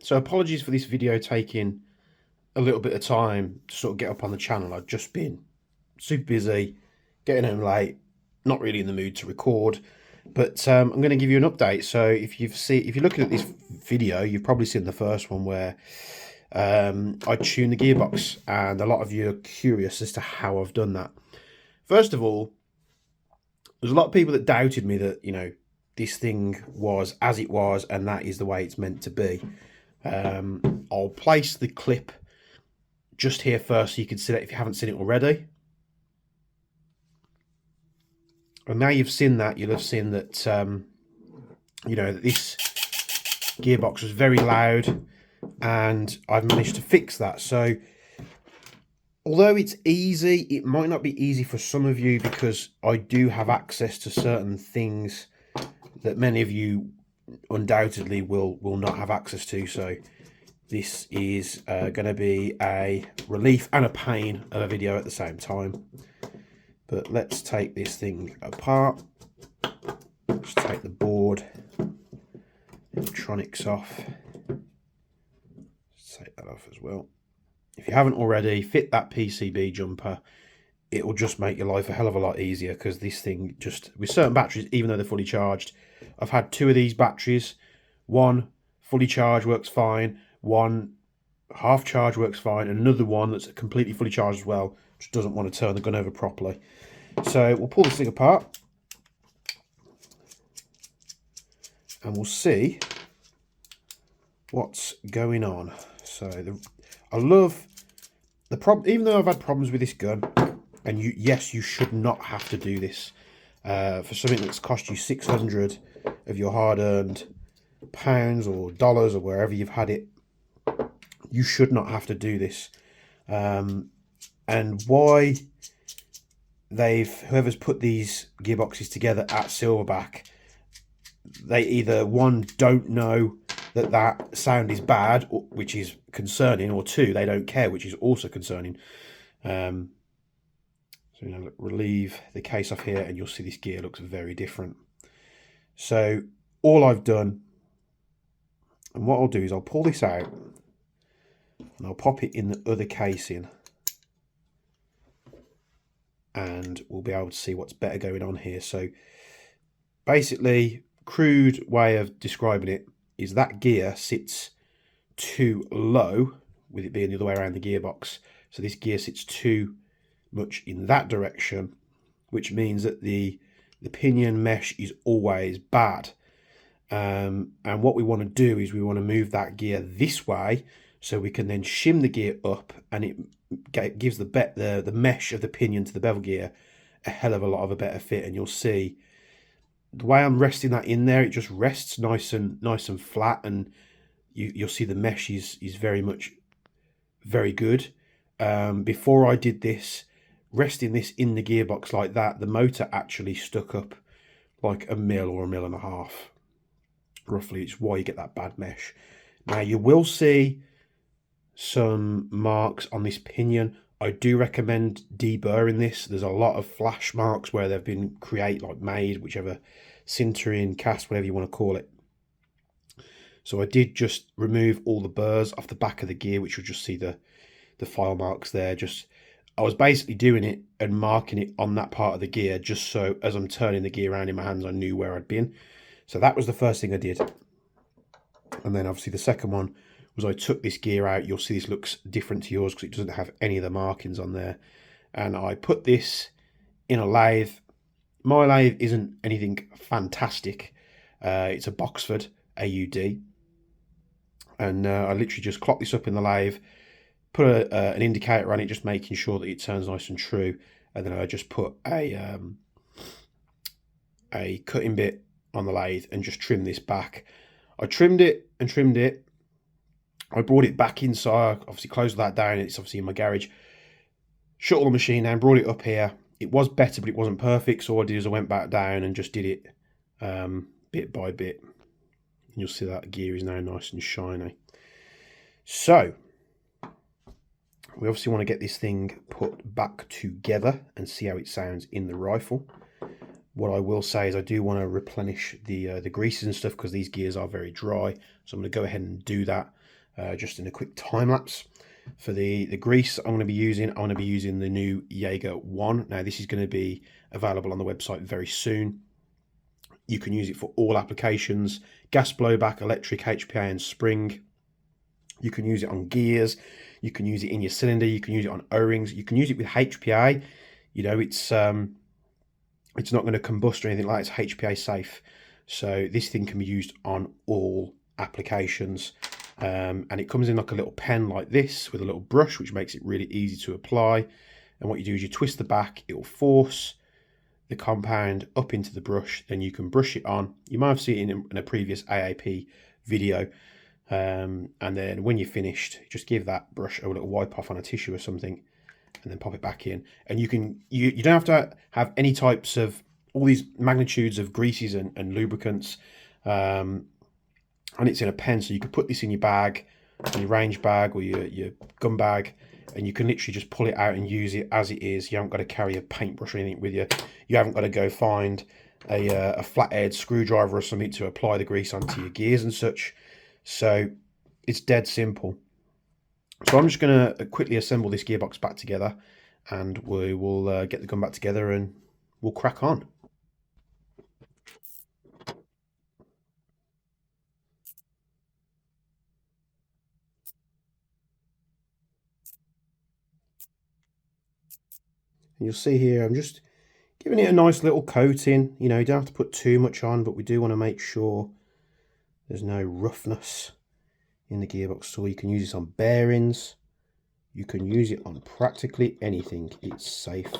So apologies for this video taking a little bit of time to sort of get up on the channel. I've just been super busy, getting home late, not really in the mood to record. But I'm going to give you an update. So if you're looking at this video, you've probably seen the first one where I tuned the gearbox, and a lot of you are curious as to how I've done that. First of all, there's a lot of people that doubted me that, you know, this thing was as it was and that is the way it's meant to be. I'll place the clip just here first so you can see that if you haven't seen it already. And now you've seen that, you'll have seen that, you know, that this gearbox was very loud, and I've managed to fix that. So although it's easy, it might not be easy for some of you, because I do have access to certain things that many of you undoubtedly will not have access to. So this is going to be a relief and a pain of a video at the same time. But let's take this thing apart. Let's take the board, electronics off. Let's take that off as well. If you haven't already, fit that PCB jumper. It will just make your life a hell of a lot easier, because this thing just, with certain batteries, even though they're fully charged, I've had two of these batteries. One fully charged works fine, one half charged works fine, and another one that's completely fully charged as well just doesn't want to turn the gun over properly. So we'll pull this thing apart and we'll see what's going on. So I love the problem, even though I've had problems with this gun, and yes, you should not have to do this for something that's cost you 600 of your hard-earned pounds or dollars or wherever you've had it. You should not have to do this. And why whoever's put these gearboxes together at Silverback, they either, one, don't know that sound is bad, which is concerning, or two, they don't care, which is also concerning. So, you know, relieve the case off here and you'll see this gear looks very different. So all I've done, and what I'll do is I'll pull this out and I'll pop it in the other casing, and we'll be able to see what's better going on here. So basically, crude way of describing it is that gear sits too low, with it being the other way around the gearbox. So this gear sits too much in that direction, which means that the pinion mesh is always bad. And what we want to do is we want to move that gear this way, so we can then shim the gear up, and it gives the mesh of the pinion to the bevel gear a hell of a lot of a better fit. And you'll see the way I'm resting that in there, it just rests nice and flat, and you'll see the mesh is very good. Before I did this, resting this in the gearbox like that, the motor actually stuck up like a mil or a mil and a half, roughly. It's why you get that bad mesh. Now you will see some marks on this pinion. I do recommend deburring this. There's a lot of flash marks where they've been made, whichever, sintering, cast, whatever you want to call it. So I did just remove all the burrs off the back of the gear, which you'll just see the file marks there. I was basically doing it and marking it on that part of the gear, just so as I'm turning the gear around in my hands, I knew where I'd been. So that was the first thing I did. And then obviously the second one was I took this gear out. You'll see this looks different to yours because it doesn't have any of the markings on there. And I put this in a lathe. My lathe isn't anything fantastic. It's a Boxford AUD. And I literally just clocked this up in the lathe, put an indicator on it, just making sure that it turns nice and true. And then I just put a cutting bit on the lathe and just trimmed this back. I trimmed it and trimmed it. I brought it back inside, obviously closed that down. It's obviously in my garage. Shut all the machine down, brought it up here. It was better, but it wasn't perfect. So what I did is I went back down and just did it bit by bit. And you'll see that gear is now nice and shiny. So we obviously want to get this thing put back together and see how it sounds in the rifle. What I will say is I do want to replenish the greases and stuff, because these gears are very dry. So I'm going to go ahead and do that. just in a quick time lapse. For the grease I'm going to be using, the new Jaeger 1. Now this is going to be available on the website very soon. You can use it for all applications: gas blowback, electric, HPA and spring. You can use it on gears, you can use it in your cylinder, you can use it on O-rings, you can use it with HPA. You know, it's not going to combust or anything like that. It's HPA safe. So this thing can be used on all applications. And it comes in like a little pen like this with a little brush, which makes it really easy to apply. And what you do is you twist the back, it will force the compound up into the brush, then you can brush it on. You might have seen it in a previous AAP video. And then when you're finished, just give that brush a little wipe off on a tissue or something, and then pop it back in. And you don't have to have any types of all these magnitudes of greases and lubricants. And it's in a pen, so you could put this in your bag, your range bag or your gun bag, and you can literally just pull it out and use it as it is. You haven't got to carry a paintbrush or anything with you. You haven't got to go find a flathead screwdriver or something to apply the grease onto your gears and such. So it's dead simple. So I'm just going to quickly assemble this gearbox back together, and we will get the gun back together and we'll crack on. And you'll see here I'm just giving it a nice little coating. You know, you don't have to put too much on, but we do want to make sure there's no roughness in the gearbox. So you can use this on bearings, you can use it on practically anything. It's safe.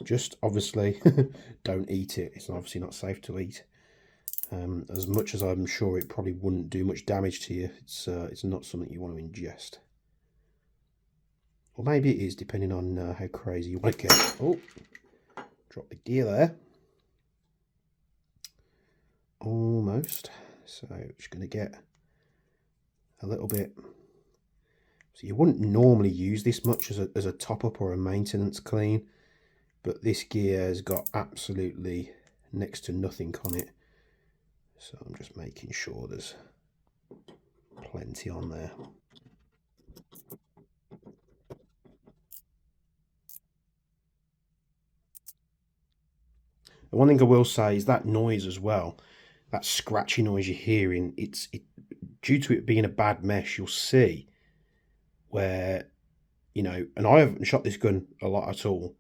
Just obviously don't eat it. It's obviously not safe to eat. As much as I'm sure it probably wouldn't do much damage to you, it's not something you want to ingest. Or maybe it is, depending on how crazy you want to get. Oh, drop the gear there. Almost. So just going to get a little bit. So you wouldn't normally use this much as a top-up or a maintenance clean, but this gear has got absolutely next to nothing on it. So I'm just making sure there's plenty on there. And one thing I will say is that noise as well, that scratchy noise you're hearing, it's due to it being a bad mesh. You'll see where, you know, and I haven't shot this gun a lot at all,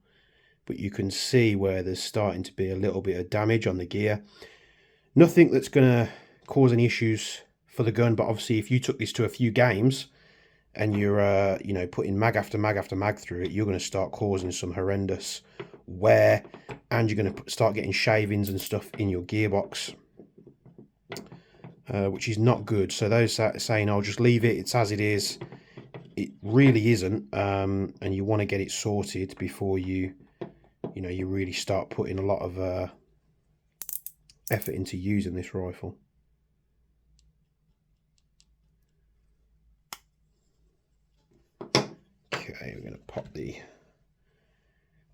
but you can see where there's starting to be a little bit of damage on the gear. Nothing that's going to cause any issues for the gun, but obviously if you took this to a few games and you're you know, putting mag after mag after mag through it, you're going to start causing some horrendous wear, and you're going to start getting shavings and stuff in your gearbox, which is not good. So those saying, "I'll just leave it, it's as it is," it really isn't, and you want to get it sorted before you really start putting a lot of effort into using this rifle. Okay, we're going to pop the...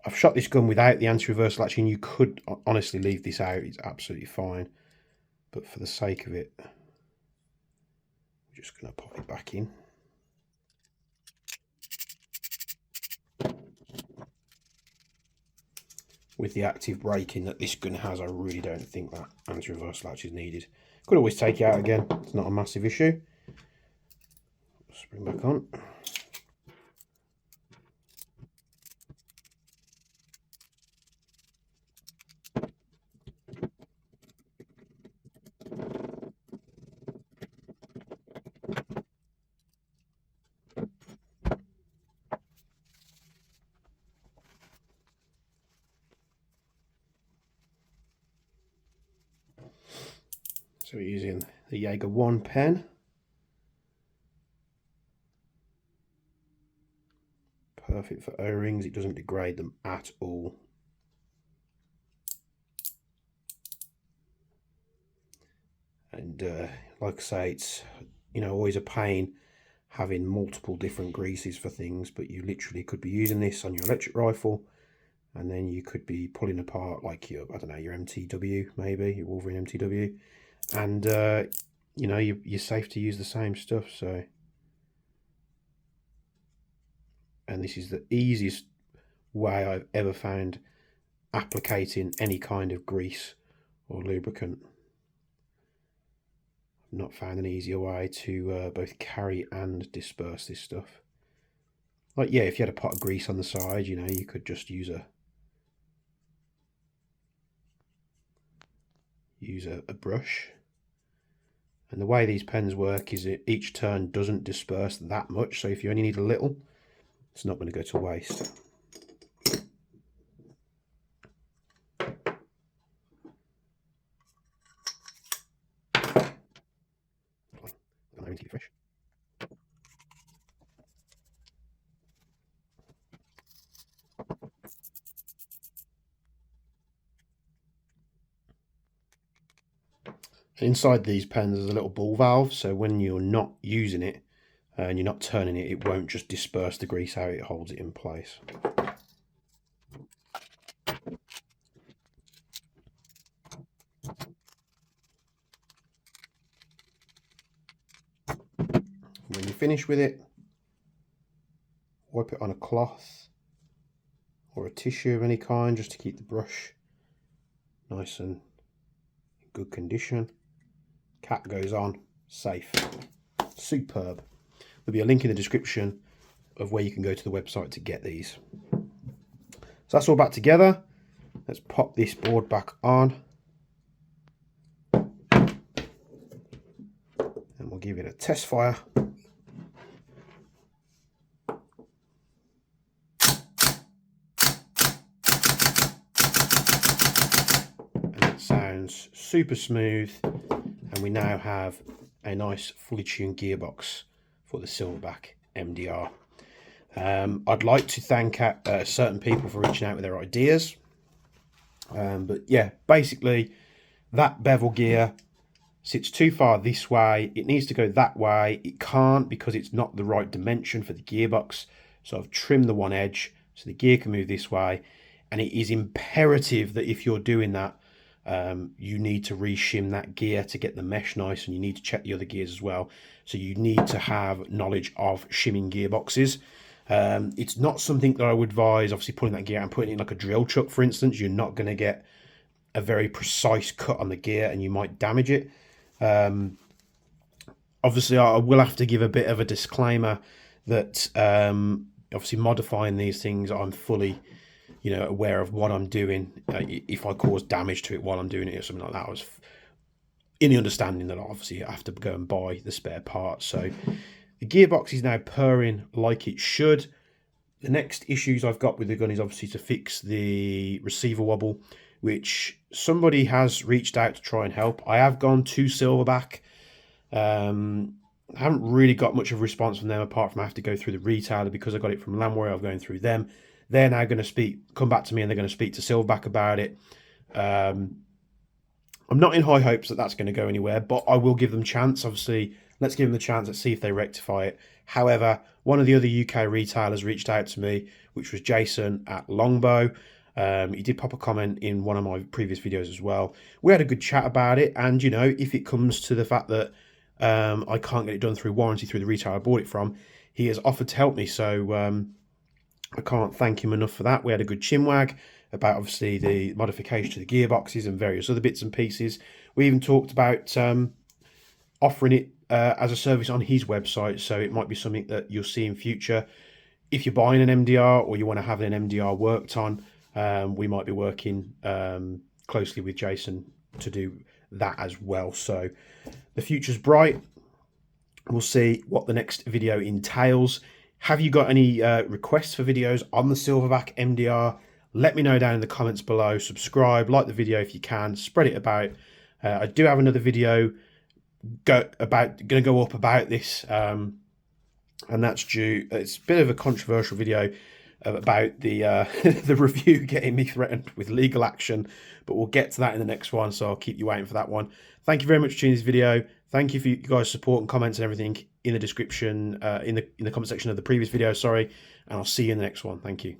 I've shot this gun without the anti-reversal action. You could honestly leave this out, it's absolutely fine, but for the sake of it, I'm just going to pop it back in. With the active braking that this gun has, I really don't think that anti-reversal latch is needed. Could always take it out again, it's not a massive issue. Spring back on. So we're using the Jaeger 1 pen. Perfect for O-rings, it doesn't degrade them at all. And like I say, it's, you know, always a pain having multiple different greases for things, but you literally could be using this on your electric rifle, and then you could be pulling apart like your, I don't know, your MTW, maybe your Wolverine MTW, and you know, you're safe to use the same stuff. So and this is the easiest way I've ever found applicating any kind of grease or lubricant. I've not found an easier way to both carry and disperse this stuff. Like, yeah, if you had a pot of grease on the side, you know, you could just use a brush. And the way these pens work is that each turn doesn't disperse that much, so if you only need a little, it's not going to go to waste. Inside these pens there's a little ball valve, so when you're not using it and you're not turning it, it won't just disperse the grease out, it holds it in place. When you finish with it, wipe it on a cloth or a tissue of any kind just to keep the brush nice and in good condition. Cap goes on, safe, superb. There'll be a link in the description of where you can go to the website to get these. So that's all back together. Let's pop this board back on. And we'll give it a test fire. And it sounds super smooth. And we now have a nice fully tuned gearbox for the Silverback MDR. I'd like to thank certain people for reaching out with their ideas. But yeah, basically that bevel gear sits too far this way. It needs to go that way. It can't because it's not the right dimension for the gearbox. So I've trimmed the one edge so the gear can move this way. And it is imperative that if you're doing that, you need to re-shim that gear to get the mesh nice, and you need to check the other gears as well. So you need to have knowledge of shimming gearboxes. It's not something that I would advise, obviously pulling that gear out and putting it in like a drill chuck, for instance. You're not going to get a very precise cut on the gear and you might damage it. Obviously I will have to give a bit of a disclaimer that obviously modifying these things, I'm fully aware of what I'm doing. If I cause damage to it while I'm doing it or something like that, I was in the understanding that obviously I have to go and buy the spare parts. So the gearbox is now purring like it should. The next issues I've got with the gun is obviously to fix the receiver wobble, which somebody has reached out to try and help. I have gone to Silverback. I haven't really got much of a response from them apart from I have to go through the retailer because I got it from Landwehr. I'm going through them. They're now going to come back to me, and they're going to speak to Silverback about it. I'm not in high hopes that that's going to go anywhere, but I will give them a chance. Obviously, let's give them the chance. Let's see if they rectify it. However, one of the other UK retailers reached out to me, which was Jason at Longbow. He did pop a comment in one of my previous videos as well. We had a good chat about it, and if it comes to the fact that I can't get it done through warranty through the retailer I bought it from, he has offered to help me. So I can't thank him enough for that. We had a good chinwag about obviously the modification to the gearboxes and various other bits and pieces. We even talked about offering it as a service on his website, so it might be something that you'll see in future. If you're buying an MDR or you want to have an MDR worked on, we might be working closely with Jason to do that as well. So the future's bright. We'll see what the next video entails. Have you got any requests for videos on the Silverback MDR? Let me know down in the comments below. Subscribe, like the video if you can, spread it about. I do have another video going to go up about this, and that's due. It's a bit of a controversial video about the the review getting me threatened with legal action, but we'll get to that in the next one, so I'll keep you waiting for that one. Thank you very much for watching this video. Thank you for you guys' support and comments and everything in the description, in the comment section of the previous video, sorry, and I'll see you in the next one. Thank you.